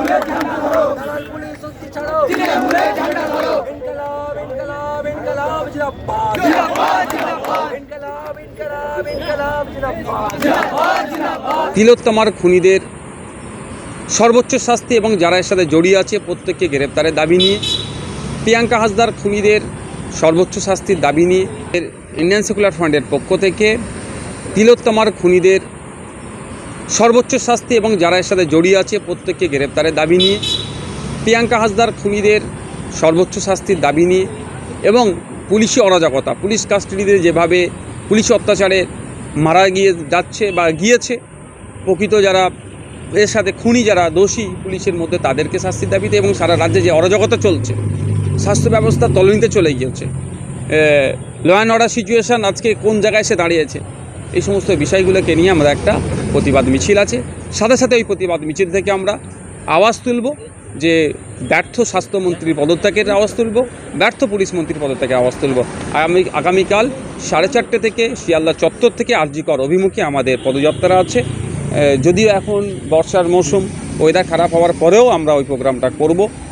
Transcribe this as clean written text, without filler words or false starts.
দালাল পুলিশ শক্তি ছাড়াও, ইনকলাব ইনকলাব ইনকলাব জিন্দাবাদ, ইনকলাব ইনকলাব ইনকলাব জিন্দাবাদ। তিলোত্তমার খুনিদের সর্বোচ্চ শাস্তি এবং যারা এর সাথে জড়িয়ে আছে প্রত্যেককে গ্রেপ্তারের দাবি নিয়ে, প্রিয়াঙ্কা হাসদার খুনিদের সর্বোচ্চ শাস্তির দাবি নিয়ে ইন্ডিয়ান সেকুলার ফ্রন্টের পক্ষ থেকে তিলোত্তমার খুনিদের সর্বোচ্চ শাস্তি এবং যারা এর সাথে জড়িয়ে আছে প্রত্যেককে গ্রেপ্তারের দাবি নিয়ে, প্রিয়াঙ্কা হাসদার খুনিদের সর্বোচ্চ শাস্তির দাবি নিয়ে এবং পুলিশি অরাজকতা, পুলিশ কাস্টাডিতে যেভাবে পুলিশ অত্যাচারে মারা যাচ্ছে বা গিয়েছে, প্রকৃত যারা এর সাথে খুনি যারা দোষী পুলিশের মধ্যে তাদেরকে শাস্তির দাবিতে এবং সারা রাজ্যে যে অরাজকতা চলছে, স্বাস্থ্য ব্যবস্থা তলানিতে চলে গিয়েছে, ল অ্যান্ড অর্ডার সিচুয়েশান আজকে কোন জায়গায় এসে দাঁড়িয়েছে, এই সমস্ত বিষয়গুলোকে নিয়ে আমরা একটা প্রতিবাদ মিছিল আছে। সাথে সাথে ওই প্রতিবাদ মিছিল থেকে আমরা আওয়াজ তুলব যে ব্যর্থ স্বাস্থ্যমন্ত্রীর পদত্যাগের আওয়াজ তুলব, ব্যর্থ পুলিশ মন্ত্রীর পদত্যাগের আওয়াজ তুলব। আগামীকাল 4:30 থেকে শিয়ালদা চত্বর থেকে আরজিকর অভিমুখে আমাদের পদযাত্রা আছে। যদিও এখন বর্ষার মৌসুম, ওয়েদার খারাপ হওয়ার পরেও আমরা ওই প্রোগ্রামটা করব।